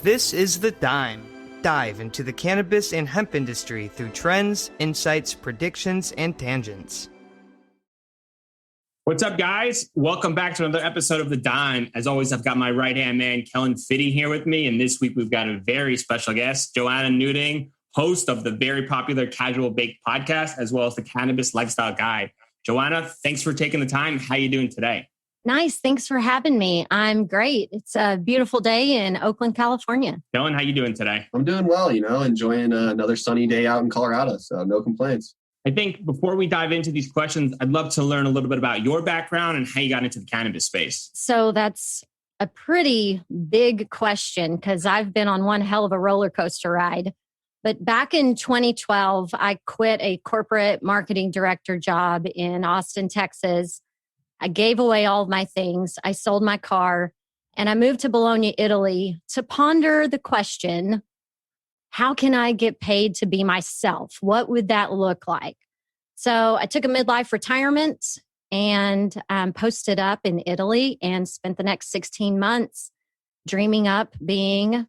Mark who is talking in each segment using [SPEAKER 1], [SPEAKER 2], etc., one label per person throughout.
[SPEAKER 1] This is The Dime. Dive into the cannabis and hemp industry through trends, insights, predictions, and tangents.
[SPEAKER 2] What's up, guys? Welcome back to another episode of The Dime. As always, I've got my right-hand man, Kellen Fitty, here with me. And this week, we've got a very special guest, Johanna Nuding, host of the very popular Casual Baked podcast, as well as the Cannabis Lifestyle Guide. Joanna, thanks for taking the time. How are you doing today?
[SPEAKER 3] Nice. Thanks for having me. I'm great. It's a beautiful day in Oakland, California.
[SPEAKER 2] Kellen, how you doing today?
[SPEAKER 4] I'm doing well, enjoying another sunny day out in Colorado. So no complaints.
[SPEAKER 2] I think before we dive into these questions, I'd love to learn a little bit about your background and how you got into the cannabis space.
[SPEAKER 3] So that's a pretty big question because I've been on one hell of a roller coaster ride. But back in 2012, I quit a corporate marketing director job in Austin, Texas. I gave away all of my things. I sold my car and I moved to Bologna, Italy to ponder the question, how can I get paid to be myself? What would that look like? So I took a midlife retirement and posted up in Italy and spent the next 16 months dreaming up being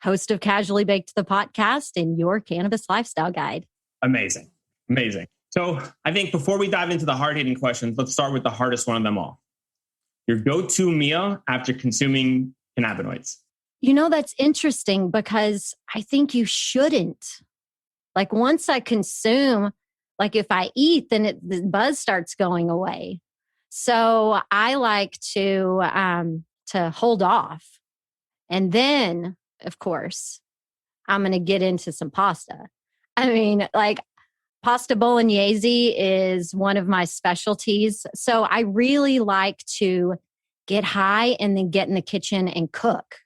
[SPEAKER 3] host of Casually Baked, the podcast and your Cannabis Lifestyle Guide.
[SPEAKER 2] Amazing. Amazing. So I think before we dive into the hard-hitting questions, let's start with the hardest one of them all. Your go-to meal after consuming cannabinoids.
[SPEAKER 3] That's interesting because I think you shouldn't. Like once I consume, like if I eat, then the buzz starts going away. So I like to hold off. And then, of course, I'm going to get into some pasta. I mean, like pasta bolognese is one of my specialties. So I really like to get high and then get in the kitchen and cook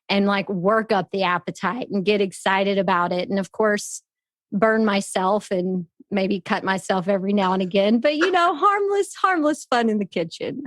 [SPEAKER 3] and like work up the appetite and get excited about it. And of course, burn myself and maybe cut myself every now and again. But, harmless fun in the kitchen.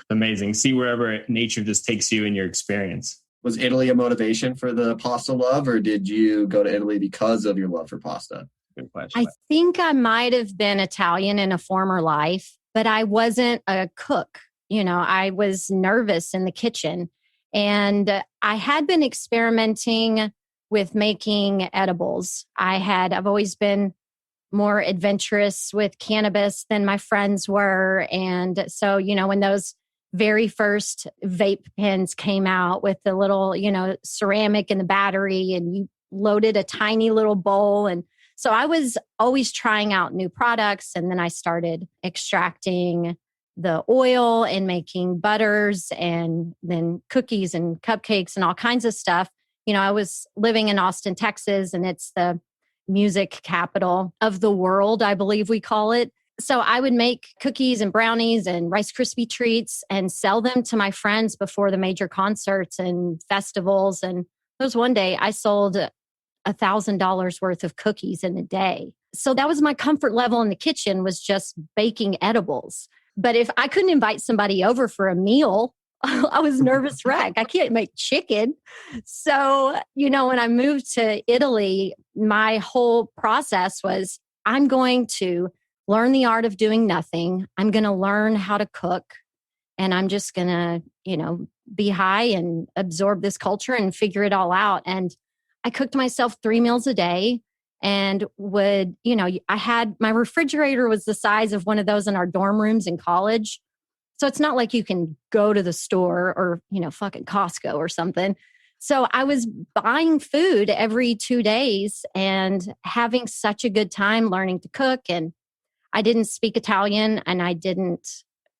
[SPEAKER 2] Amazing. See wherever nature just takes you in your experience.
[SPEAKER 4] Was Italy a motivation for the pasta love, or did you go to Italy because of your love for pasta?
[SPEAKER 2] Good question.
[SPEAKER 3] I think I might have been Italian in a former life, but I wasn't a cook. I was nervous in the kitchen. And I had been experimenting with making edibles. I've always been more adventurous with cannabis than my friends were. And so, when those very first vape pens came out with the little, ceramic and the battery, and you loaded a tiny little bowl. And so I was always trying out new products. And then I started extracting the oil and making butters and then cookies and cupcakes and all kinds of stuff. I was living in Austin, Texas, and it's the music capital of the world, I believe we call it. So I would make cookies and brownies and Rice Krispie treats and sell them to my friends before the major concerts and festivals. And there was one day I sold $1,000 worth of cookies in a day. So that was my comfort level in the kitchen, was just baking edibles. But if I couldn't invite somebody over for a meal, I was nervous wreck. I can't make chicken. So, when I moved to Italy, my whole process was I'm going to learn the art of doing nothing. I'm going to learn how to cook, and I'm just going to, be high and absorb this culture and figure it all out. And I cooked myself 3 meals a day. And would, I had, my refrigerator was the size of one of those in our dorm rooms in college. So it's not like you can go to the store or, fucking Costco or something. So I was buying food every 2 days and having such a good time learning to cook. And I didn't speak Italian and I didn't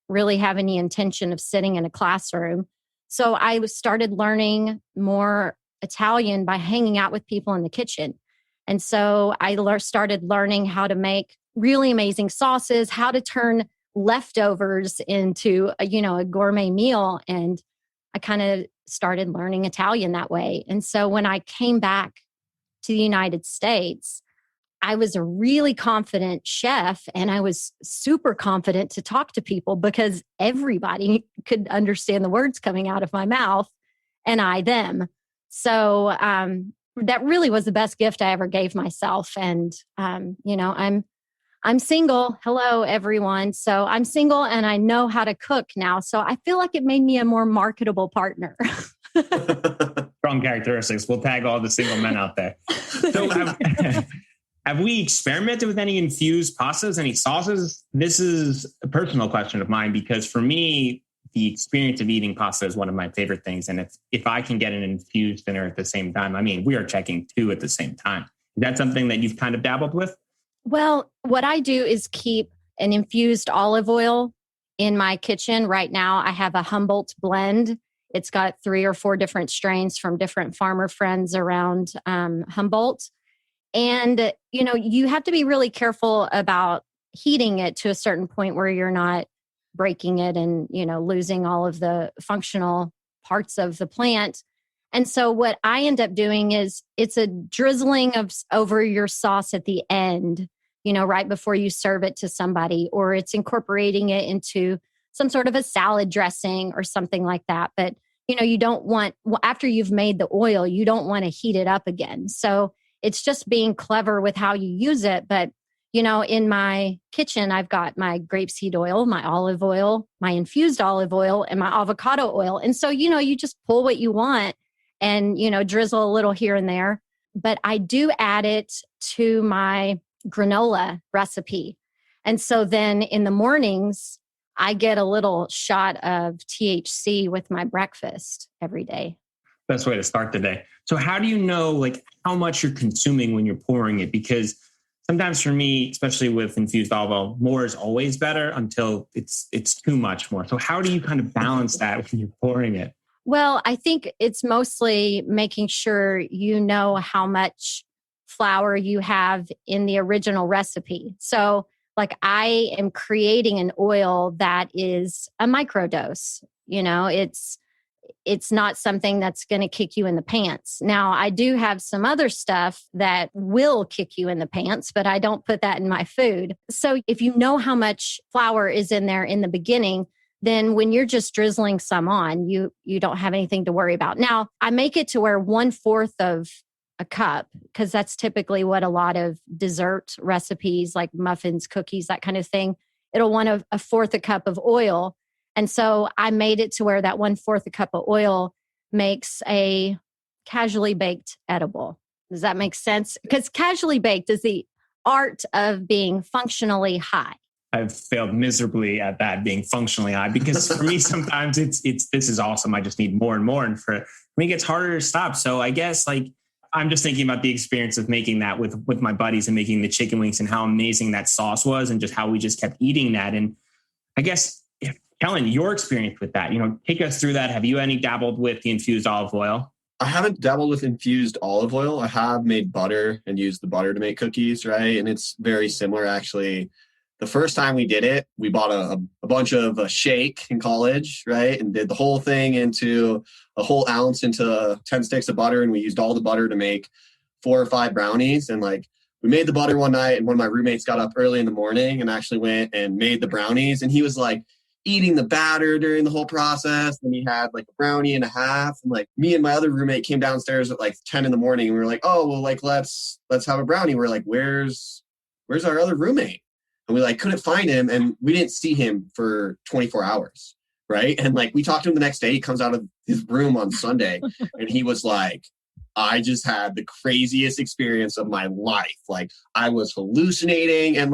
[SPEAKER 3] really have any intention of sitting in a classroom. So I started learning more Italian by hanging out with people in the kitchen. And so I started learning how to make really amazing sauces, how to turn leftovers into a gourmet meal. And I kind of started learning Italian that way. And so when I came back to the United States, I was a really confident chef, and I was super confident to talk to people because everybody could understand the words coming out of my mouth and I them. So that really was the best gift I ever gave myself. And, I'm single. Hello, everyone. So I'm single and I know how to cook now. So I feel like it made me a more marketable partner.
[SPEAKER 2] Strong characteristics. We'll tag all the single men out there. So have we experimented with any infused pastas, any sauces? This is a personal question of mine because for me, the experience of eating pasta is one of my favorite things. And if I can get an infused dinner at the same time, I mean, we are checking two at the same time. Is that something that you've kind of dabbled with?
[SPEAKER 3] Well, what I do is keep an infused olive oil in my kitchen. Right now, I have a Humboldt blend. It's got 3 or 4 different strains from different farmer friends around Humboldt. And, you have to be really careful about heating it to a certain point where you're not breaking it and, losing all of the functional parts of the plant. And so what I end up doing is it's a drizzling over your sauce at the end, right before you serve it to somebody, or it's incorporating it into some sort of a salad dressing or something like that. But, you don't want, after you've made the oil, you don't want to heat it up again. So it's just being clever with how you use it. But in my kitchen, I've got my grapeseed oil, my olive oil, my infused olive oil, and my avocado oil. And so, you just pull what you want and, drizzle a little here and there. But I do add it to my granola recipe. And so then in the mornings, I get a little shot of THC with my breakfast every day.
[SPEAKER 2] Best way to start the day. So how do you know how much you're consuming when you're pouring it? Because sometimes for me, especially with infused olive oil, more is always better until it's too much more. So how do you kind of balance that when you're pouring it?
[SPEAKER 3] Well, I think it's mostly making sure you know how much flour you have in the original recipe. So I am creating an oil that is a microdose. It's not something that's going to kick you in the pants. Now, I do have some other stuff that will kick you in the pants, but I don't put that in my food. So if you know how much flour is in there in the beginning, then when you're just drizzling some on, you don't have anything to worry about. Now, I make it to where 1/4 of a cup, because that's typically what a lot of dessert recipes like muffins, cookies, that kind of thing, it'll want a 1/4 a cup of oil. And so I made it to where that 1/4 a cup of oil makes a casually baked edible. Does that make sense? Because casually baked is the art of being functionally high.
[SPEAKER 2] I've failed miserably at that, being functionally high, because for me, sometimes it's this is awesome. I just need more and more. And for me, it's harder to stop. So I guess I'm just thinking about the experience of making that with my buddies and making the chicken wings and how amazing that sauce was and just how we just kept eating that. And I guess, Kellen, your experience with that, take us through that. Have you any dabbled with the infused olive oil?
[SPEAKER 4] I haven't dabbled with infused olive oil. I have made butter and used the butter to make cookies, right? And it's very similar, actually. The first time we did it, we bought a bunch of a shake in college, right? And did the whole thing into a whole ounce into 10 sticks of butter. And we used all the butter to make 4 or 5 brownies. And we made the butter one night, and one of my roommates got up early in the morning and actually went and made the brownies. And he was eating the batter during the whole process. And he had a brownie and a half. And me and my other roommate came downstairs at 10 in the morning. And we were like, oh, well, let's have a brownie. We're like, where's our other roommate? And we couldn't find him, and we didn't see him for 24 hours. Right. And we talked to him the next day. He comes out of his room on Sunday and he was like, I just had the craziest experience of my life. I was hallucinating, and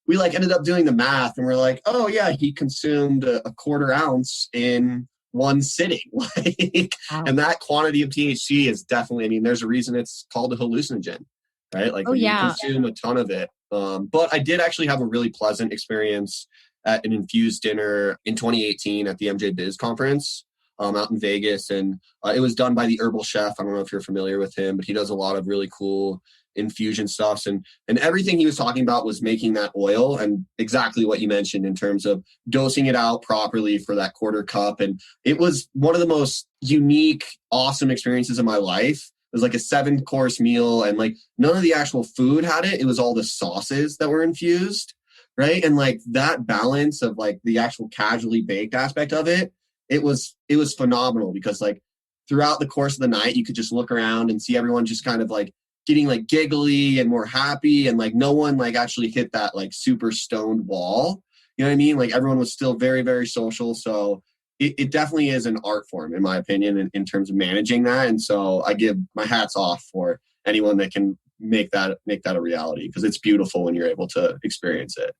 [SPEAKER 4] we ended up doing the math, and we're like, oh yeah, he consumed a 1/4 ounce in one sitting.
[SPEAKER 3] Wow.
[SPEAKER 4] And that quantity of THC is definitely, there's a reason it's called a hallucinogen, right? You consume a ton of it. But I did actually have a really pleasant experience at an infused dinner in 2018 at the MJ Biz conference out in Vegas. And it was done by the herbal chef. I don't know if you're familiar with him, but he does a lot of really cool infusion stuffs. And everything he was talking about was making that oil, and exactly what you mentioned in terms of dosing it out properly for that 1/4 cup. And it was one of the most unique, awesome experiences of my life. It was a 7-course meal, and none of the actual food had it. It was all the sauces that were infused, right? And that balance of the actual casually baked aspect of it, it was phenomenal, because throughout the course of the night, you could just look around and see everyone just kind of getting giggly and more happy, and no one actually hit that super stoned wall. You know what I mean? Everyone was still very, very social. So it definitely is an art form, in my opinion, in terms of managing that. And so I give my hats off for anyone that can make that a reality, because it's beautiful when you're able to experience it.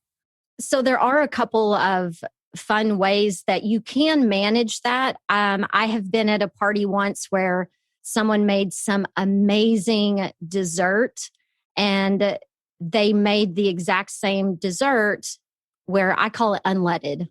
[SPEAKER 3] So there are a couple of fun ways that you can manage that. I have been at a party once where someone made some amazing dessert, and they made the exact same dessert where I call it unleaded,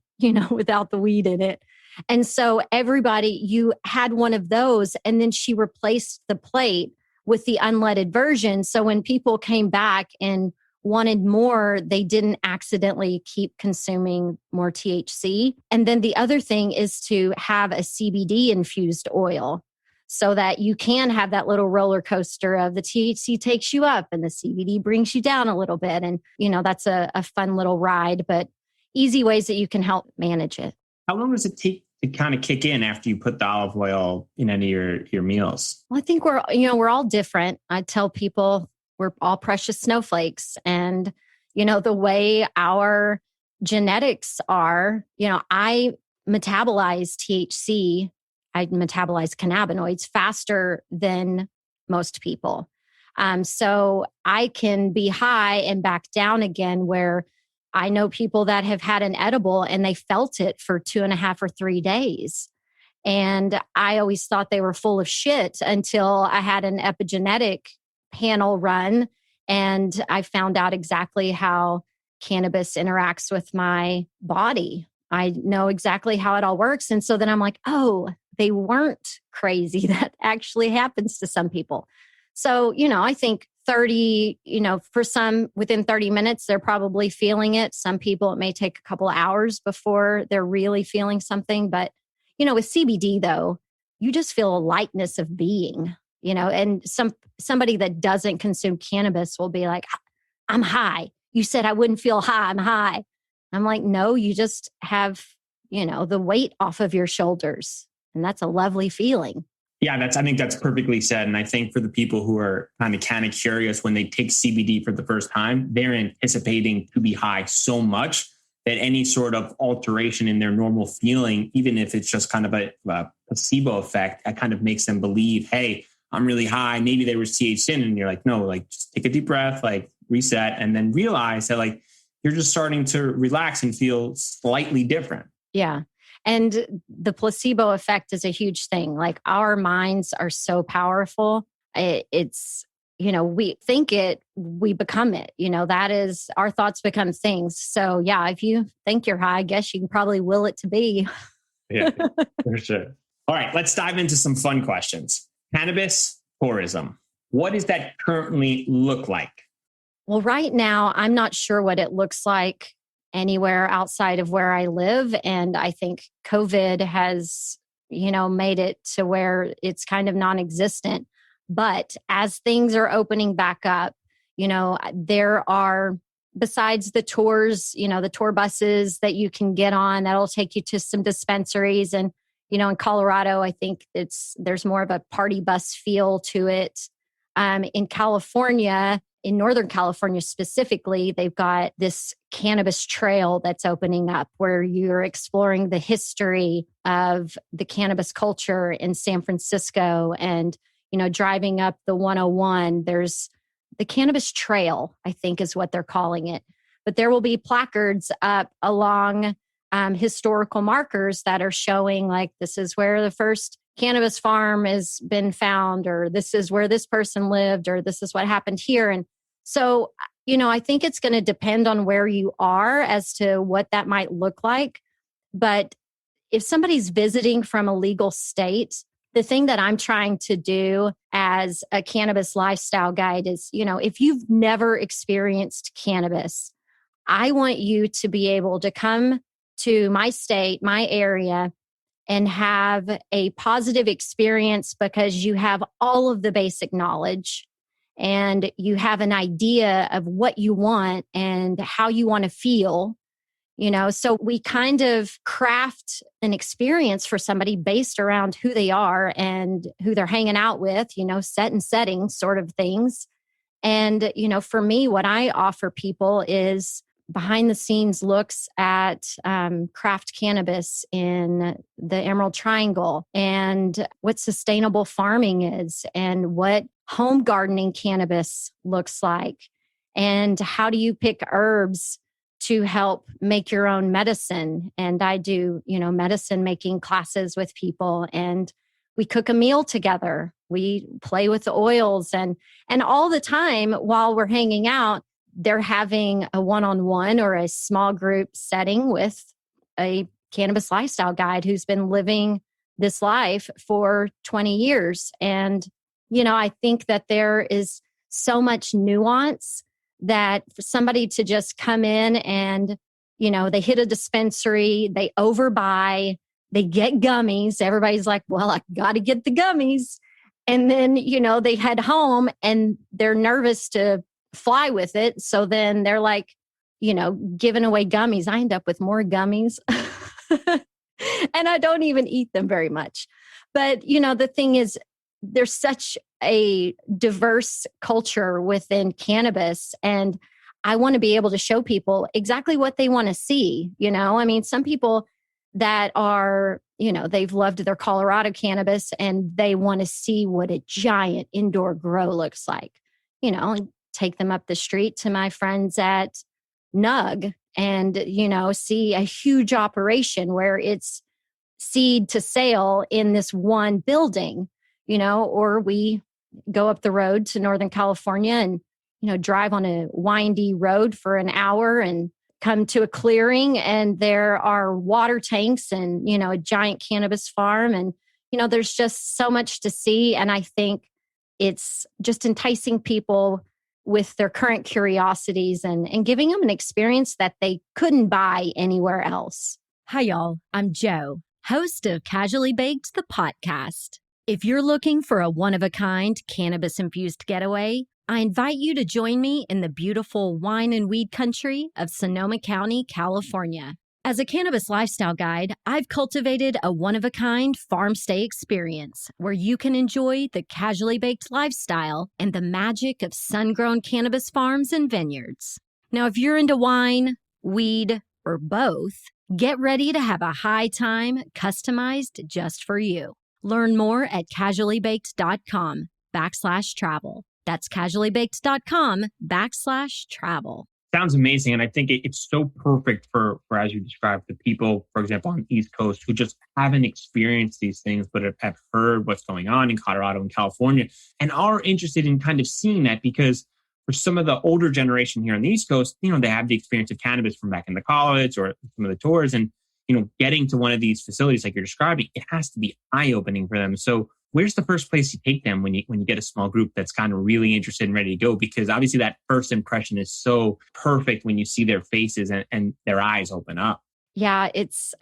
[SPEAKER 3] without the weed in it. And so you had one of those, and then she replaced the plate with the unleaded version. So when people came back and wanted more, they didn't accidentally keep consuming more THC. And then the other thing is to have a CBD infused oil, so that you can have that little roller coaster of the THC takes you up and the CBD brings you down a little bit. And, that's a fun little ride, but easy ways that you can help manage it.
[SPEAKER 2] How long does it take to kind of kick in after you put the olive oil in any of your meals?
[SPEAKER 3] Well, I think we're all different. I tell people we're all precious snowflakes, and, the way our genetics are, I metabolize THC, I metabolize cannabinoids faster than most people. So I can be high and back down again, where I know people that have had an edible and they felt it for 2.5 or 3 days. And I always thought they were full of shit until I had an epigenetic panel run, and I found out exactly how cannabis interacts with my body. I know exactly how it all works. And so then I'm like, oh, they weren't crazy. That actually happens to some people. So, I think 30, for some within 30 minutes, they're probably feeling it. Some people, it may take a couple of hours before they're really feeling something. But, with CBD though, you just feel a lightness of being, and somebody that doesn't consume cannabis will be like, I'm high. You said I wouldn't feel high. I'm high. I'm like, no, you just have, the weight off of your shoulders. And that's a lovely feeling.
[SPEAKER 2] Yeah, I think that's perfectly said. And I think for the people who are kind of curious when they take CBD for the first time, they're anticipating to be high so much that any sort of alteration in their normal feeling, even if it's just kind of a placebo effect, that kind of makes them believe, hey, I'm really high. Maybe they were THC, and you're like, no, just take a deep breath, reset, and then realize that you're just starting to relax and feel slightly different.
[SPEAKER 3] Yeah. And the placebo effect is a huge thing. Our minds are so powerful. It's, we think it, we become it. That is, our thoughts become things. So yeah, if you think you're high, I guess you can probably will it to be.
[SPEAKER 2] Yeah, for sure. All right, let's dive into some fun questions. Cannabis tourism. What does that currently look like?
[SPEAKER 3] Well, right now, I'm not sure what it looks like anywhere outside of where I live. And I think COVID has, made it to where it's kind of non-existent. But as things are opening back up, there are, besides the tours, the tour buses that you can get on, that'll take you to some dispensaries. And, in Colorado, I think there's more of a party bus feel to it. In California, in Northern California specifically, they've got this cannabis trail that's opening up where you're exploring the history of the cannabis culture in San Francisco and, driving up the 101. There's the cannabis trail, I think is what they're calling it. But there will be placards up along historical markers that are showing this is where the first cannabis farm has been found, or this is where this person lived, or this is what happened here. And so, I think it's going to depend on where you are as to what that might look like. But if somebody's visiting from a legal state, the thing that I'm trying to do as a cannabis lifestyle guide is, if you've never experienced cannabis, I want you to be able to come to my state, my area, and have a positive experience because you have all of the basic knowledge and you have an idea of what you want and how you want to feel. So we kind of craft an experience for somebody based around who they are and who they're hanging out with, set and setting sort of things. And, for me, what I offer people is behind the scenes looks at craft cannabis in the Emerald Triangle and what sustainable farming is and what home gardening cannabis looks like and how do you pick herbs to help make your own medicine. And I do, medicine making classes with people and we cook a meal together. We play with the oils and all the time while we're hanging out, they're having a one-on-one or a small group setting with a cannabis lifestyle guide who's been living this life for 20 years. And, I think that there is so much nuance that for somebody to just come in and, they hit a dispensary, they overbuy, they get gummies. Everybody's like, well, I got to get the gummies. And then, they head home and they're nervous to fly with it. So then they're like, giving away gummies. I end up with more gummies and I don't even eat them very much. But, the thing is, there's such a diverse culture within cannabis. And I want to be able to show people exactly what they want to see. Some people that are, they've loved their Colorado cannabis and they want to see what a giant indoor grow looks like, and take them up the street to my friends at Nug and, see a huge operation where it's seed to sale in this one building, or we go up the road to Northern California and, drive on a windy road for an hour and come to a clearing and there are water tanks and, a giant cannabis farm. And, there's just so much to see. And I think it's just enticing people with their current curiosities and giving them an experience that they couldn't buy anywhere else.
[SPEAKER 5] Hi, y'all. I'm Jo, host of Casually Baked, the podcast. If you're looking for a one-of-a-kind cannabis-infused getaway, I invite you to join me in the beautiful wine and weed country of Sonoma County, California. As a cannabis lifestyle guide, I've cultivated a one-of-a-kind farm stay experience where you can enjoy the casually baked lifestyle and the magic of sun-grown cannabis farms and vineyards. Now, if you're into wine, weed, or both, get ready to have a high time customized just for you. Learn more at casuallybaked.com/travel. That's casuallybaked.com/travel.
[SPEAKER 2] Sounds amazing. And I think it's so perfect for, as you described, the people, for example, on the East Coast who just haven't experienced these things, but have heard what's going on in Colorado and California and are interested in kind of seeing that because for some of the older generation here on the East Coast, they have the experience of cannabis from back in the college or some of the tours. And, getting to one of these facilities like you're describing, it has to be eye-opening for them. So where's the first place you take them when you get a small group that's kind of really interested and ready to go? Because obviously that first impression is so perfect when you see their faces and their eyes open up.
[SPEAKER 3] Yeah, it's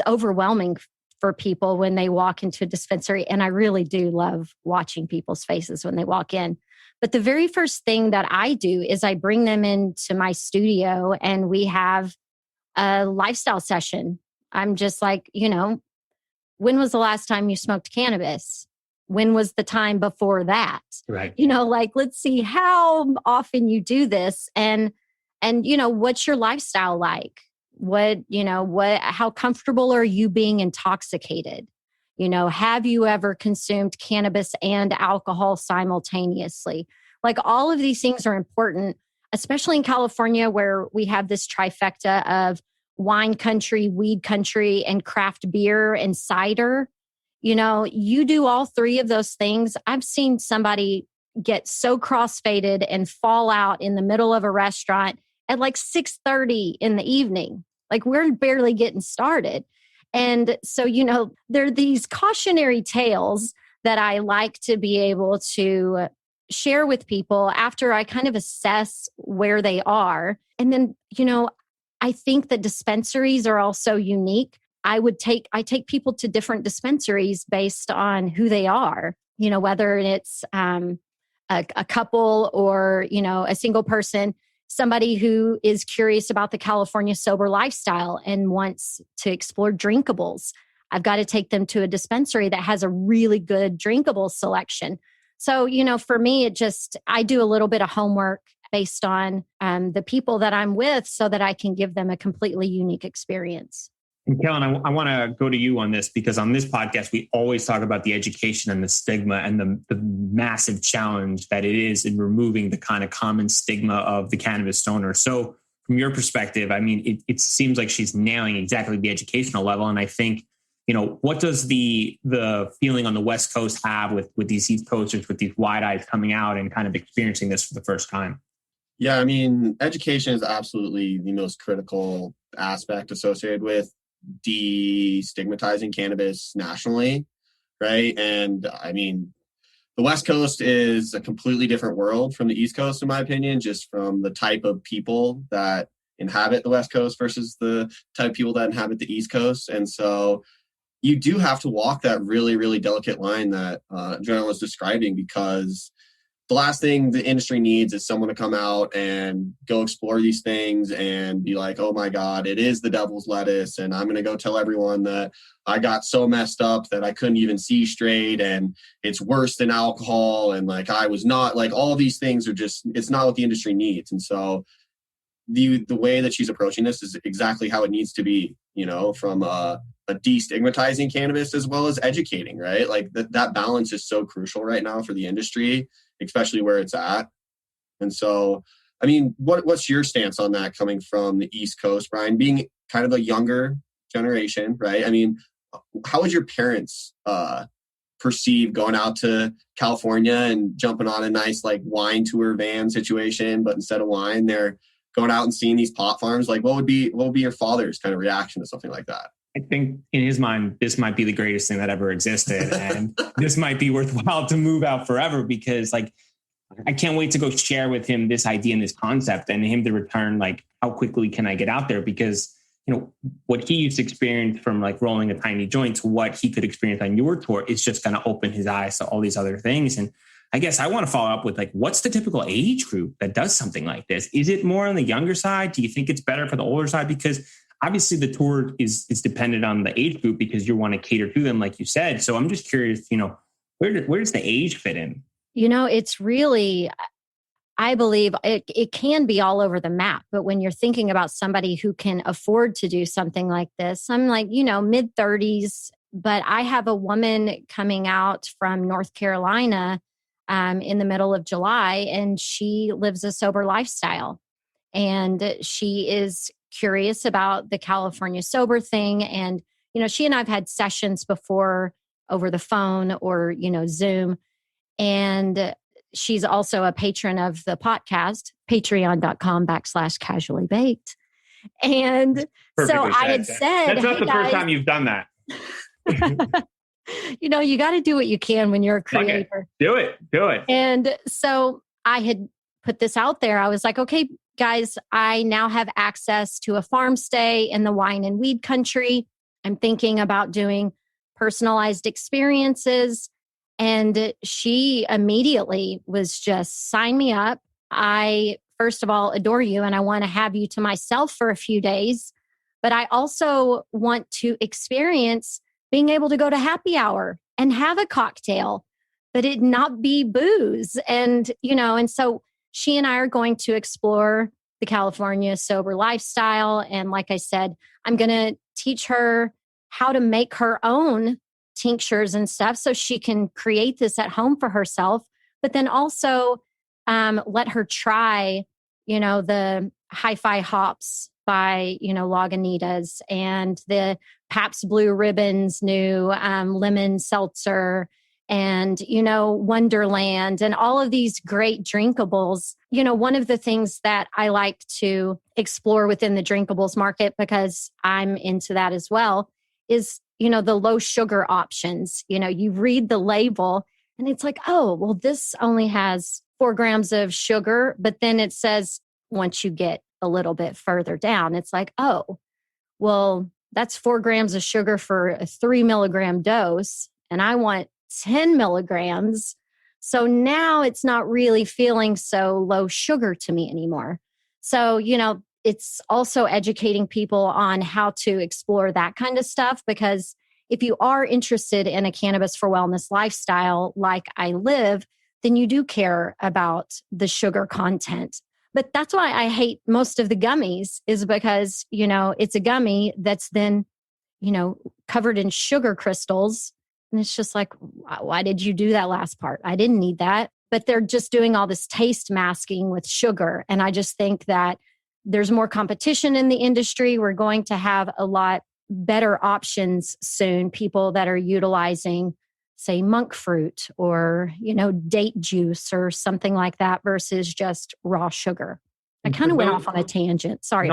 [SPEAKER 3] overwhelming for people when they walk into a dispensary. And I really do love watching people's faces when they walk in. But the very first thing that I do is I bring them into my studio and we have a lifestyle session. I'm just like, when was the last time you smoked cannabis? When was the time before that?
[SPEAKER 2] Right.
[SPEAKER 3] Let's see how often you do this and what's your lifestyle like? How comfortable are you being intoxicated? Have you ever consumed cannabis and alcohol simultaneously? Like all of these things are important, especially in California where we have this trifecta of wine country, weed country, and craft beer and cider. You do all three of those things. I've seen somebody get so crossfaded and fall out in the middle of a restaurant at like 6:30 in the evening. Like we're barely getting started. And so, there are these cautionary tales that I like to be able to share with people after I kind of assess where they are. And then, I think that dispensaries are also unique. I take people to different dispensaries based on who they are, whether it's a couple or, a single person, somebody who is curious about the California sober lifestyle and wants to explore drinkables. I've got to take them to a dispensary that has a really good drinkable selection. So, for me, I do a little bit of homework based on the people that I'm with so that I can give them a completely unique experience.
[SPEAKER 2] And Kellen, I want to go to you on this because on this podcast, we always talk about the education and the stigma and the massive challenge that it is in removing the kind of common stigma of the cannabis stoner. So from your perspective, I mean, it seems like she's nailing exactly the educational level. And I think, what does the feeling on the West Coast have with these East Coasters, with these wide eyes coming out and kind of experiencing this for the first time?
[SPEAKER 4] Yeah, I mean, education is absolutely the most critical aspect associated with destigmatizing cannabis nationally, right? And I mean, the West Coast is a completely different world from the East Coast, in my opinion, just from the type of people that inhabit the West Coast versus the type of people that inhabit the East Coast. And so you do have to walk that really, really delicate line that Joanna was describing, because the last thing the industry needs is someone to come out and go explore these things and be like, oh my God, it is the devil's lettuce. And I'm going to go tell everyone that I got so messed up that I couldn't even see straight. And it's worse than alcohol. And like, I was not like, all of these things are just, it's not what the industry needs. And so the way that she's approaching this is exactly how it needs to be, from a destigmatizing cannabis as well as educating, right? Like that balance is so crucial right now for the industry, especially where it's at. And so, I mean, what's your stance on that coming from the East Coast, Brian, being kind of a younger generation, right? I mean, how would your parents perceive going out to California and jumping on a nice like wine tour van situation, but instead of wine, they're going out and seeing these pot farms? Like, what would be your father's kind of reaction to something like that?
[SPEAKER 2] I think in his mind, this might be the greatest thing that ever existed. And this might be worthwhile to move out forever, because like, I can't wait to go share with him this idea and this concept, and him to return, like, how quickly can I get out there? Because, what he used to experience from like rolling a tiny joint to what he could experience on your tour is just going to open his eyes to all these other things. And I guess I want to follow up with like, what's the typical age group that does something like this? Is it more on the younger side? Do you think it's better for the older side? Because obviously the tour is dependent on the age group, because you want to cater to them, like you said. So I'm just curious, where does the age fit in?
[SPEAKER 3] It's really, I believe it can be all over the map. But when you're thinking about somebody who can afford to do something like this, I'm like, mid 30s, but I have a woman coming out from North Carolina in the middle of July, and she lives a sober lifestyle. And she is curious about the California sober thing. And, she and I've had sessions before over the phone or, Zoom. And she's also a patron of the podcast, patreon.com/casually baked. And so I had said,
[SPEAKER 2] that's not the first time you've done that.
[SPEAKER 3] You got to do what you can when you're a creator.
[SPEAKER 2] Okay. Do it.
[SPEAKER 3] And so I had put this out there. I was like, okay, guys, I now have access to a farm stay in the wine and weed country. I'm thinking about doing personalized experiences. And she immediately was just, sign me up. I, first of all, adore you, and I want to have you to myself for a few days. But I also want to experience being able to go to happy hour and have a cocktail, but it not be booze. And, and so she and I are going to explore the California sober lifestyle. And like I said, I'm going to teach her how to make her own tinctures and stuff so she can create this at home for herself, but then also let her try, the hi-fi hops by, Lagunitas, and the Pabst Blue Ribbon's new lemon seltzer, and, Wonderland, and all of these great drinkables. One of the things that I like to explore within the drinkables market, because I'm into that as well, is, the low sugar options. You read the label and it's like, oh, well, this only has 4 grams of sugar. But then it says, once you get a little bit further down, it's like, oh, well, that's 4 grams of sugar for a 3 milligram dose. And I want 10 milligrams. So now it's not really feeling so low sugar to me anymore. So, it's also educating people on how to explore that kind of stuff, because if you are interested in a cannabis for wellness lifestyle like I live, then you do care about the sugar content. But that's why I hate most of the gummies, is because, it's a gummy that's then, covered in sugar crystals. And it's just like, why did you do that last part? I didn't need that. But they're just doing all this taste masking with sugar. And I just think that there's more competition in the industry. We're going to have a lot better options soon. People that are utilizing, say, monk fruit or, date juice or something like that versus just raw sugar. I kind of went off on a tangent. Sorry.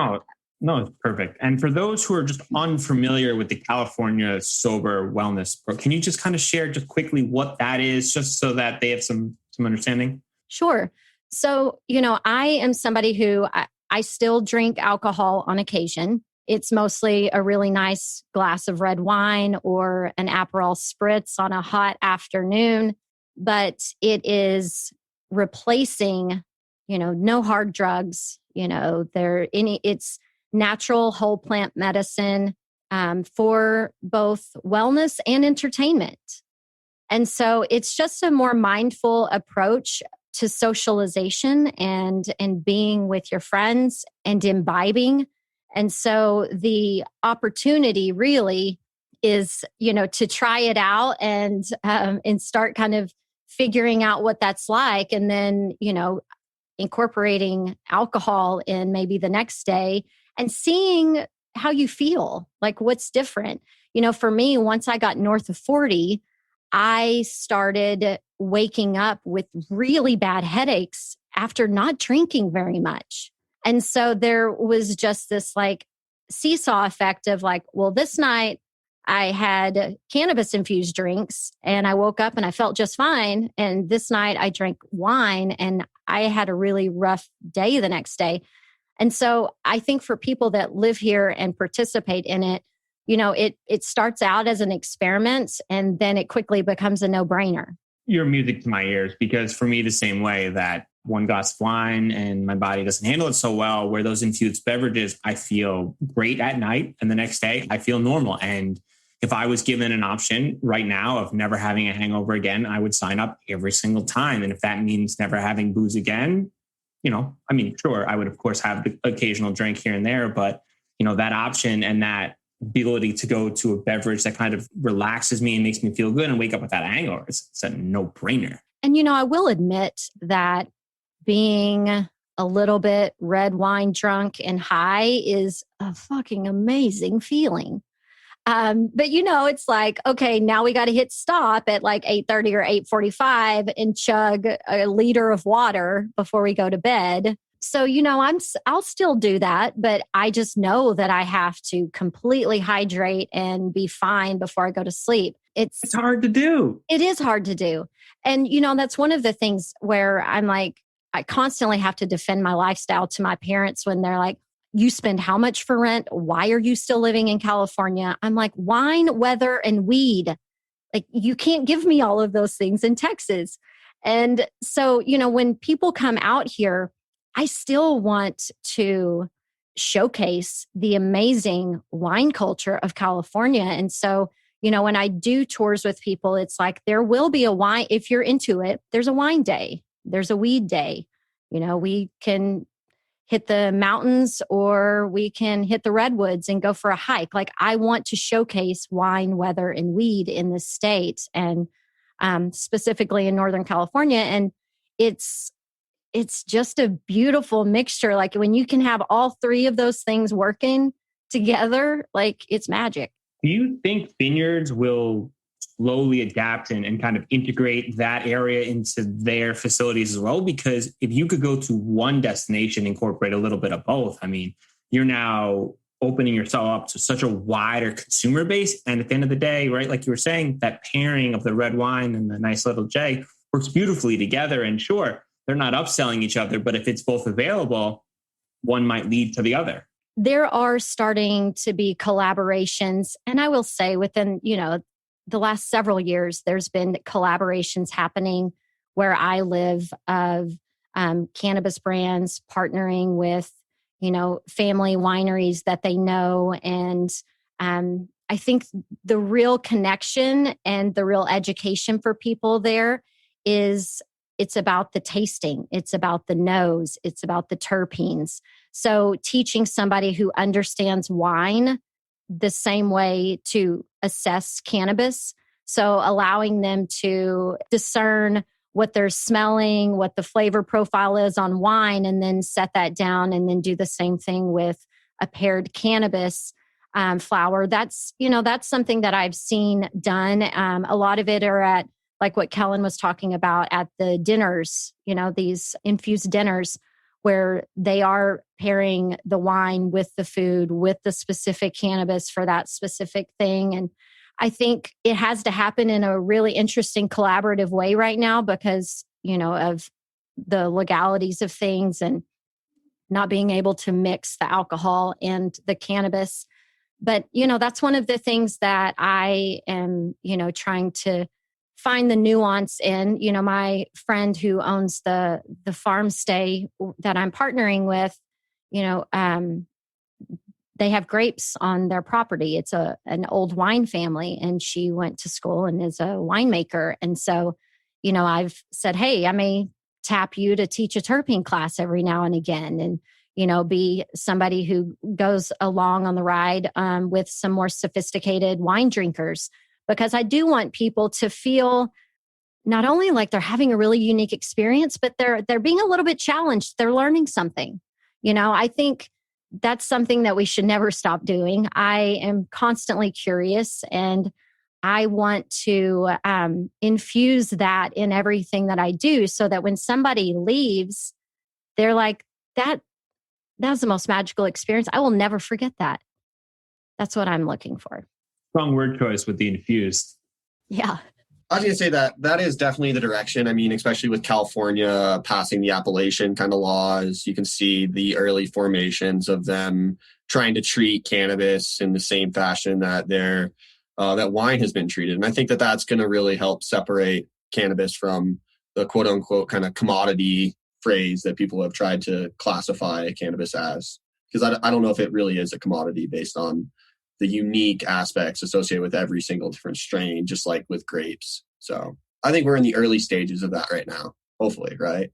[SPEAKER 2] No, it's perfect. And for those who are just unfamiliar with the California Sober Wellness Program, can you just kind of share just quickly what that is, just so that they have some understanding?
[SPEAKER 3] Sure. So, I am somebody who I still drink alcohol on occasion. It's mostly a really nice glass of red wine or an Aperol spritz on a hot afternoon, but it is replacing, no hard drugs, it's natural whole plant medicine for both wellness and entertainment. And so it's just a more mindful approach to socialization and being with your friends and imbibing. And so the opportunity really is, to try it out and start kind of figuring out what that's like. And then, incorporating alcohol in maybe the next day and seeing how you feel, like what's different. For me, once I got north of 40, I started waking up with really bad headaches after not drinking very much. And so there was just this like seesaw effect of like, well, this night I had cannabis infused drinks and I woke up and I felt just fine. And this night I drank wine and I had a really rough day the next day. And so I think for people that live here and participate in it, it starts out as an experiment and then it quickly becomes a no-brainer.
[SPEAKER 2] You're music to my ears, because for me, the same way that one glass of wine and my body doesn't handle it so well, where those infused beverages, I feel great at night and the next day I feel normal. And if I was given an option right now of never having a hangover again, I would sign up every single time. And if that means never having booze again, sure, I would, of course, have the occasional drink here and there, but, that option and that ability to go to a beverage that kind of relaxes me and makes me feel good and wake up without a hangover, it's a no-brainer.
[SPEAKER 3] And, I will admit that being a little bit red wine drunk and high is a fucking amazing feeling. But it's like, okay, now we got to hit stop at like 8:30 or 8:45 and chug a liter of water before we go to bed. So, I'll still do that, but I just know that I have to completely hydrate and be fine before I go to sleep. It's
[SPEAKER 2] hard to do.
[SPEAKER 3] It is hard to do. And, that's one of the things where I'm like, I constantly have to defend my lifestyle to my parents when they're like, you spend how much for rent? Why are you still living in California? I'm like, wine, weather, and weed. Like, you can't give me all of those things in Texas. And so, when people come out here, I still want to showcase the amazing wine culture of California. And so, when I do tours with people, it's like, there will be a wine, if you're into it, there's a wine day, there's a weed day. We can hit the mountains or we can hit the redwoods and go for a hike. Like, I want to showcase wine, weather, and weed in this state, and specifically in Northern California. And it's just a beautiful mixture. Like, when you can have all three of those things working together, like, it's magic.
[SPEAKER 2] Do you think vineyards will slowly adapt and kind of integrate that area into their facilities as well? Because if you could go to one destination, incorporate a little bit of both, you're now opening yourself up to such a wider consumer base. And at the end of the day, right, like you were saying, that pairing of the red wine and the nice little J works beautifully together. And sure, they're not upselling each other, but if it's both available, one might lead to the other.
[SPEAKER 3] There are starting to be collaborations. And I will say within, the last several years, there's been collaborations happening where I live of cannabis brands partnering with, family wineries that they know. And I think the real connection and the real education for people there is it's about the tasting, it's about the nose, it's about the terpenes. So teaching somebody who understands wine the same way to assess cannabis. So allowing them to discern what they're smelling, what the flavor profile is on wine, and then set that down and then do the same thing with a paired cannabis flower. That's something that I've seen done. A lot of it are at, like what Kellen was talking about, at the dinners, these infused dinners where they are pairing the wine with the food, with the specific cannabis for that specific thing. And I think it has to happen in a really interesting collaborative way right now because, of the legalities of things and not being able to mix the alcohol and the cannabis. But, that's one of the things that I am, trying to find the nuance in. My friend who owns the farm stay that I'm partnering with, they have grapes on their property. It's an old wine family, and she went to school and is a winemaker. And so, I've said, hey, I may tap you to teach a terpene class every now and again, and be somebody who goes along on the ride with some more sophisticated wine drinkers, because I do want people to feel not only like they're having a really unique experience, but they're being a little bit challenged. They're learning something. I think that's something that we should never stop doing. I am constantly curious, and I want to infuse that in everything that I do, so that when somebody leaves, they're like, that was the most magical experience. I will never forget that. That's what I'm looking for.
[SPEAKER 2] Strong word choice with the infused.
[SPEAKER 3] Yeah.
[SPEAKER 4] I was going to say that is definitely the direction. I mean, especially with California passing the Appalachian kind of laws, you can see the early formations of them trying to treat cannabis in the same fashion that that wine has been treated. And I think that that's going to really help separate cannabis from the quote unquote kind of commodity phrase that people have tried to classify cannabis as. Because I don't know if it really is a commodity based on the unique aspects associated with every single different strain, just like with grapes. So I think we're in the early stages of that right now, hopefully, right?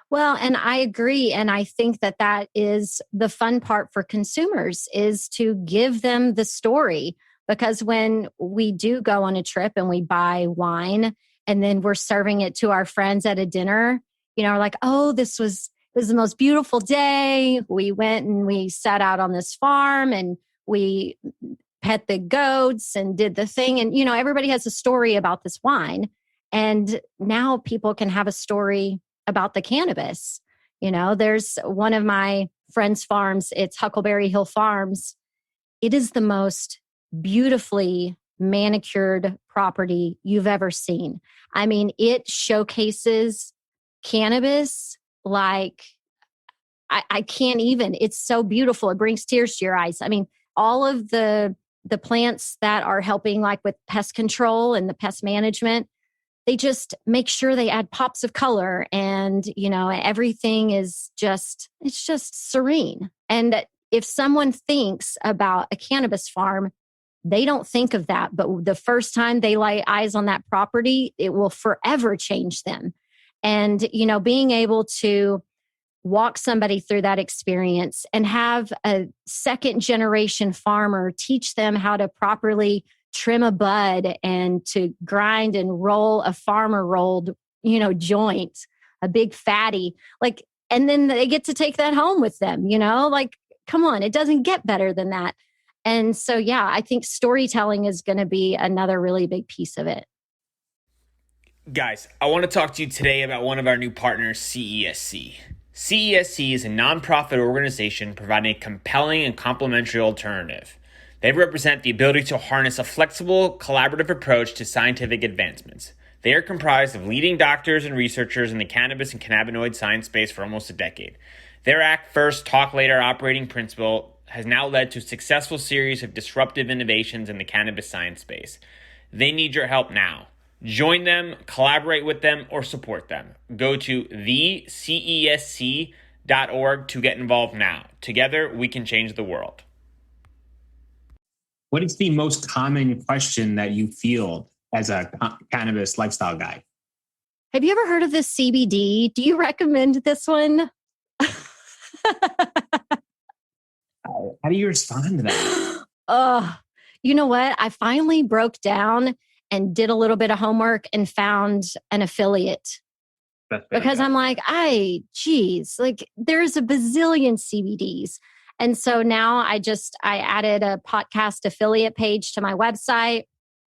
[SPEAKER 3] Well, and I agree. And I think that is the fun part for consumers, is to give them the story. Because when we do go on a trip and we buy wine and then we're serving it to our friends at a dinner, we're like, oh, it was the most beautiful day. We went and we sat out on this farm and we pet the goats and did the thing. And, everybody has a story about this wine. And now people can have a story about the cannabis. There's one of my friends' farms. It's Huckleberry Hill Farms. It is the most beautifully manicured property you've ever seen. I mean, it showcases cannabis like I can't even. It's so beautiful. It brings tears to your eyes. I mean, all of the plants that are helping, like with pest control and the pest management, they just make sure they add pops of color, and everything is it's just serene. And if someone thinks about a cannabis farm, they don't think of that, but the first time they lay eyes on that property, it will forever change them. And being able to walk somebody through that experience and have a second generation farmer teach them how to properly trim a bud and to grind and roll a farmer rolled, joint, a big fatty, and then they get to take that home with them, come on, it doesn't get better than that. And so, yeah, I think storytelling is going to be another really big piece of it.
[SPEAKER 6] Guys, I want to talk to you today about one of our new partners, CESC. CESC is a nonprofit organization providing a compelling and complementary alternative. They represent the ability to harness a flexible, collaborative approach to scientific advancements. They are comprised of leading doctors and researchers in the cannabis and cannabinoid science space for almost a decade. Their act first, talk later operating principle has now led to a successful series of disruptive innovations in the cannabis science space. They need your help now. Join them, collaborate with them, or support them. Go to thecesc.org to get involved now. Together, we can change the world.
[SPEAKER 2] What is the most common question that you field as a cannabis lifestyle guy?
[SPEAKER 3] Have you ever heard of this CBD? Do you recommend this one?
[SPEAKER 2] How do you respond to that?
[SPEAKER 3] Oh, you know what? I finally broke down and did a little bit of homework and found an affiliate because I'm like, geez, like there's a bazillion CBDs. And so now I added a podcast affiliate page to my website.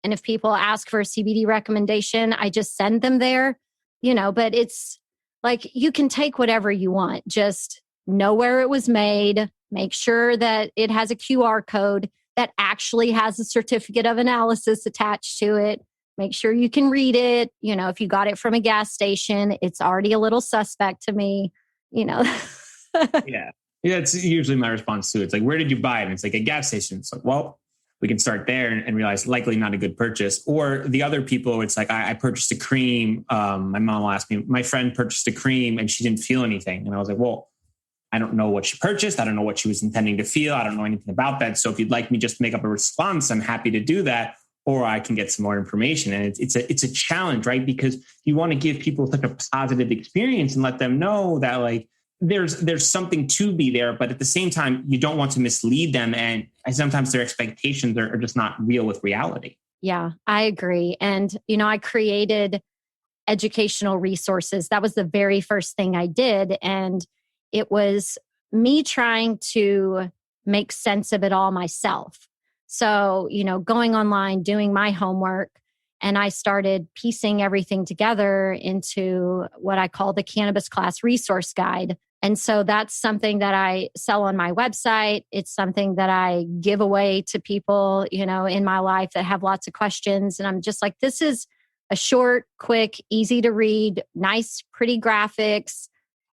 [SPEAKER 3] And if people ask for a CBD recommendation, I just send them there, but it's like you can take whatever you want. Just know where it was made. Make sure that it has a QR code that actually has a certificate of analysis attached to it. Make sure you can read it. If you got it from a gas station, it's already a little suspect to me,
[SPEAKER 2] Yeah. Yeah, it's usually my response to it. It's like, where did you buy it? And it's like a gas station. It's like, well, we can start there and realize likely not a good purchase. Or the other people, it's like, I purchased a cream. My mom will ask me, my friend purchased a cream and she didn't feel anything. And I was like, well, I don't know what she purchased. I don't know what she was intending to feel. I don't know anything about that. So if you'd like me just to make up a response, I'm happy to do that. Or I can get some more information. And it's a challenge, right? Because you want to give people such a positive experience and let them know that like, there's something to be there, but at the same time, you don't want to mislead them. And sometimes their expectations are just not real with reality.
[SPEAKER 3] Yeah, I agree. And, I created educational resources. That was the very first thing I did. And it was me trying to make sense of it all myself. So, going online, doing my homework, and I started piecing everything together into what I call the Cannabis Class Resource Guide. And so that's something that I sell on my website. It's something that I give away to people, in my life that have lots of questions. And I'm just like, this is a short, quick, easy to read, nice, pretty graphics.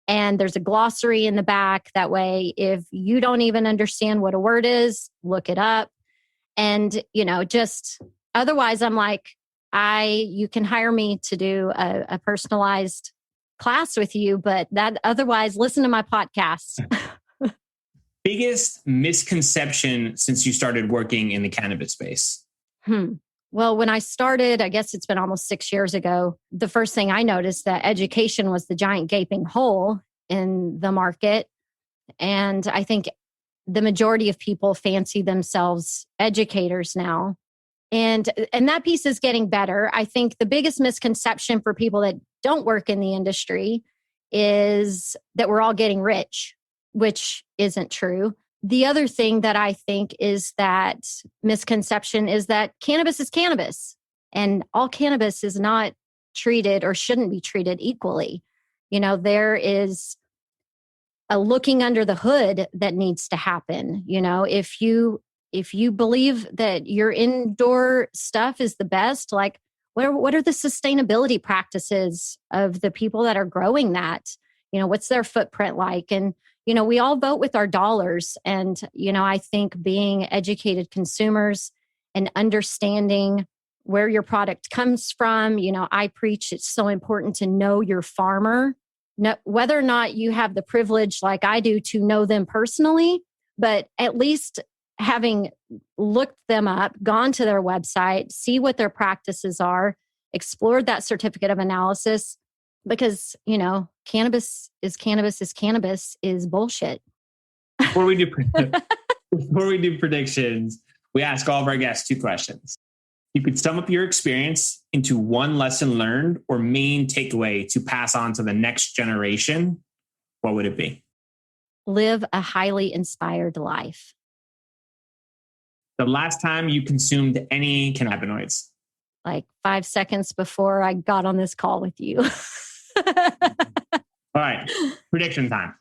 [SPEAKER 3] And there's a glossary in the back. That way, if you don't even understand what a word is, look it up. And, just otherwise, I'm like, you can hire me to do a personalized class with you, but that otherwise listen to my podcast.
[SPEAKER 2] Biggest misconception since you started working in the cannabis space?
[SPEAKER 3] Well, when I started, I guess it's been almost 6 years ago, the first thing I noticed that education was the giant gaping hole in the market. And I think the majority of people fancy themselves educators now. And that piece is getting better. I think the biggest misconception for people that don't work in the industry is that we're all getting rich, which isn't true. The other thing that I think is that misconception is that cannabis is cannabis, and all cannabis is not treated or shouldn't be treated equally. There is a looking under the hood that needs to happen. If you believe that your indoor stuff is the best, like what are the sustainability practices of the people that are growing that? What's their footprint like? And, we all vote with our dollars. And, I think being educated consumers and understanding where your product comes from, I preach it's so important to know your farmer, whether or not you have the privilege like I do to know them personally, but at least having looked them up, gone to their website, see what their practices are, explored that certificate of analysis, because, cannabis is bullshit.
[SPEAKER 2] Before we do predictions, we ask all of our guests 2 questions. You could sum up your experience into one lesson learned or main takeaway to pass on to the next generation. What would it be?
[SPEAKER 3] Live a highly inspired life.
[SPEAKER 2] The last time you consumed any cannabinoids?
[SPEAKER 3] Like 5 seconds before I got on this call with you.
[SPEAKER 2] All right, prediction time.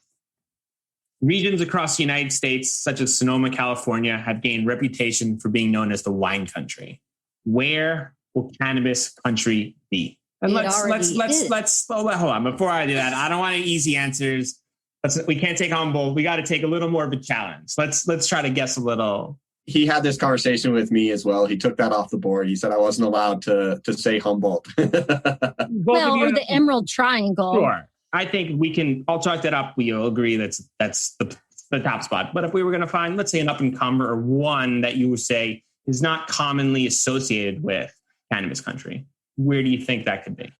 [SPEAKER 2] Regions across the United States, such as Sonoma, California, have gained reputation for being known as the wine country. Where will cannabis country be? And let's hold on. Before I do that, I don't want any easy answers. We can't take on both. We got to take a little more of a challenge. Let's try to guess a little.
[SPEAKER 4] He had this conversation with me as well. He took that off the board. He said I wasn't allowed to say Humboldt.
[SPEAKER 3] Or the Emerald Triangle.
[SPEAKER 2] Sure. I think I'll chalk that up. We'll agree that's the top spot. But if we were going to find, let's say, an up-and-comer or one that you would say is not commonly associated with cannabis country, where do you think that could be?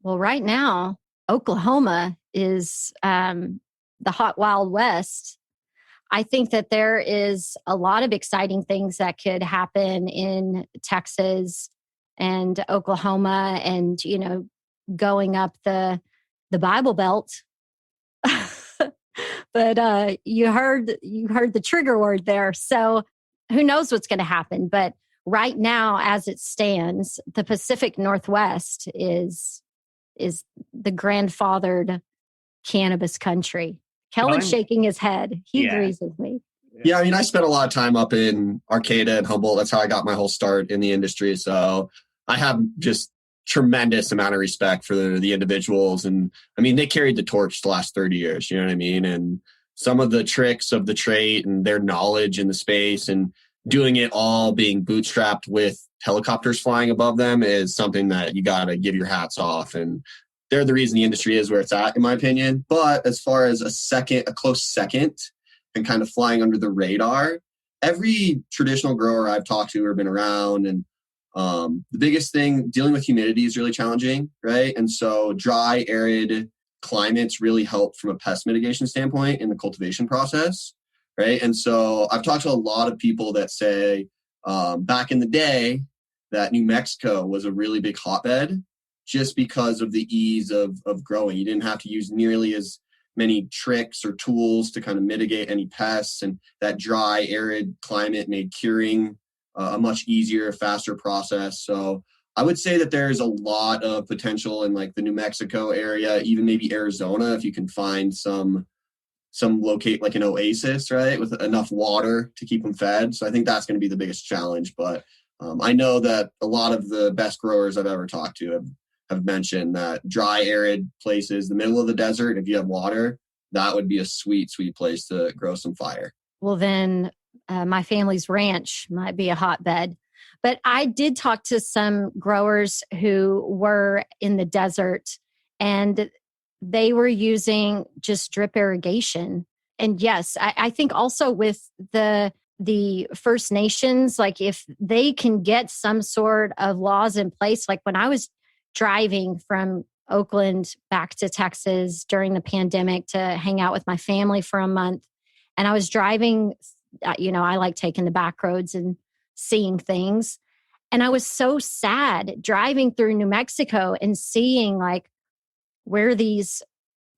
[SPEAKER 3] Well, right now, Oklahoma is the hot Wild West. I think that there is a lot of exciting things that could happen in Texas and Oklahoma and, going up the Bible Belt. But you heard the trigger word there. So who knows what's going to happen? But right now, as it stands, the Pacific Northwest is the grandfathered cannabis country. Kellen's shaking his head. He agrees with me.
[SPEAKER 4] Yeah, I mean, I spent a lot of time up in Arcata and Humboldt. That's how I got my whole start in the industry. So I have just tremendous amount of respect for the individuals. And I mean, they carried the torch the last 30 years, you know what I mean? And some of the tricks of the trade and their knowledge in the space and doing it all being bootstrapped with helicopters flying above them is something that you got to give your hats off. And they're the reason the industry is where it's at, in my opinion. But as far as a close second and kind of flying under the radar, every traditional grower I've talked to or been around, and the biggest thing, dealing with humidity is really challenging, right? And so dry, arid climates really help from a pest mitigation standpoint in the cultivation process, right? And so I've talked to a lot of people that say back in the day that New Mexico was a really big hotbed just because of the ease of growing. You didn't have to use nearly as many tricks or tools to kind of mitigate any pests, and that dry, arid climate made curing a much easier, faster process. So I would say that there's a lot of potential in like the New Mexico area, even maybe Arizona, if you can find some locate like an oasis, right, with enough water to keep them fed. So I think that's going to be the biggest challenge. But I know that a lot of the best growers I've ever talked to have mentioned that dry, arid places, the middle of the desert, if you have water, that would be a sweet, sweet place to grow some fire.
[SPEAKER 3] Well, then my family's ranch might be a hotbed. But I did talk to some growers who were in the desert, and they were using just drip irrigation. And yes, I think also with the First Nations, like if they can get some sort of laws in place, like when I was driving from Oakland back to Texas during the pandemic to hang out with my family for a month, and I was driving, I like taking the back roads and seeing things. And I was so sad driving through New Mexico and seeing like where these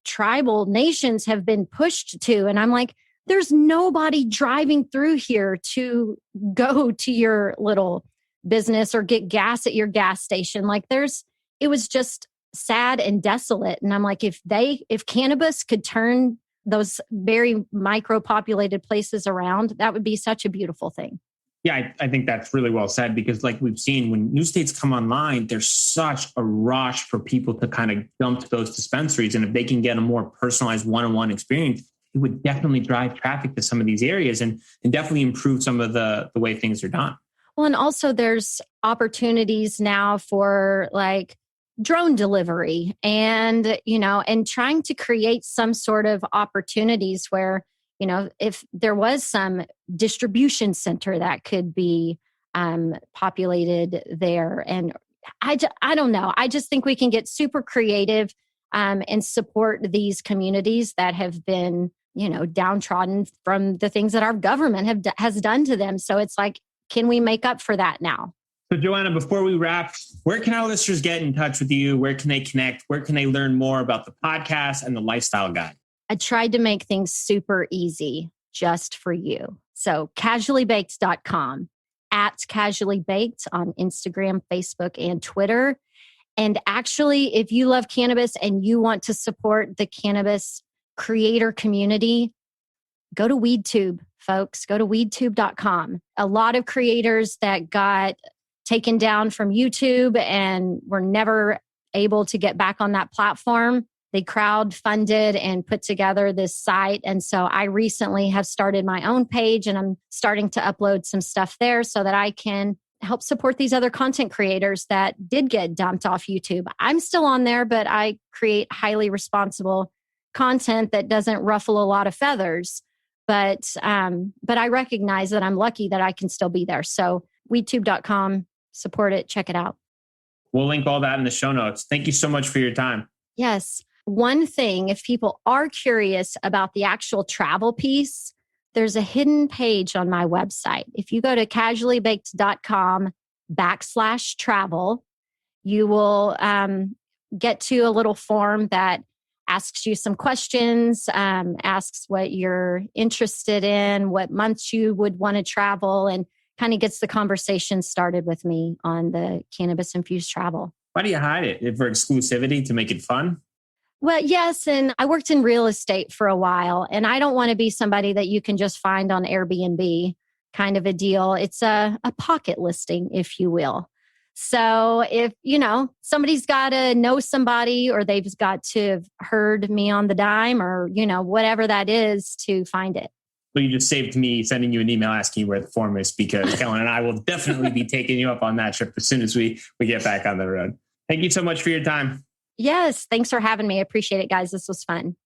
[SPEAKER 3] tribal nations have been pushed to. And I'm like, there's nobody driving through here to go to your little business or get gas at your gas station. Like it was just sad and desolate. And I'm like, if cannabis could turn those very micro-populated places around, that would be such a beautiful thing.
[SPEAKER 2] Yeah, I think that's really well said, because like we've seen when new states come online, there's such a rush for people to kind of jump to those dispensaries. And if they can get a more personalized one-on-one experience, it would definitely drive traffic to some of these areas and definitely improve some of the way things are done.
[SPEAKER 3] Well, and also there's opportunities now for like drone delivery and, and trying to create some sort of opportunities where, if there was some distribution center that could be populated there. And I don't know. I just think we can get super creative and support these communities that have been, downtrodden from the things that our government has done to them. So it's like, can we make up for that now?
[SPEAKER 2] So Joanna, before we wrap, where can our listeners get in touch with you? Where can they connect? Where can they learn more about the podcast and the lifestyle guide?
[SPEAKER 3] I tried to make things super easy just for you. So casuallybaked.com, @casuallybaked on Instagram, Facebook, and Twitter. And actually, if you love cannabis and you want to support the cannabis creator community, go to WeedTube, folks. Go to weedtube.com. A lot of creators that got taken down from YouTube and were never able to get back on that platform, they crowdfunded and put together this site. And so I recently have started my own page, and I'm starting to upload some stuff there so that I can help support these other content creators that did get dumped off YouTube. I'm still on there, but I create highly responsible content that doesn't ruffle a lot of feathers. But I recognize that I'm lucky that I can still be there. So weedtube.com, support it, check it out.
[SPEAKER 2] We'll link all that in the show notes. Thank you so much for your time.
[SPEAKER 3] Yes. One thing, if people are curious about the actual travel piece, there's a hidden page on my website. If you go to casuallybaked.com/travel, you will get to a little form that asks you some questions, asks what you're interested in, what months you would want to travel, and kind of gets the conversation started with me on the cannabis infused travel.
[SPEAKER 2] Why do you hide it? For exclusivity, to make it fun?
[SPEAKER 3] Well, yes. And I worked in real estate for a while, and I don't want to be somebody that you can just find on Airbnb kind of a deal. It's a pocket listing, if you will. So if, somebody's got to know somebody, or they've got to have heard me on the dime, or, whatever that is, to find it.
[SPEAKER 2] Well, you just saved me sending you an email asking you where the form is, because Kellen and I will definitely be taking you up on that trip as soon as we get back on the road. Thank you so much for your time.
[SPEAKER 3] Yes. Thanks for having me. I appreciate it, guys. This was fun.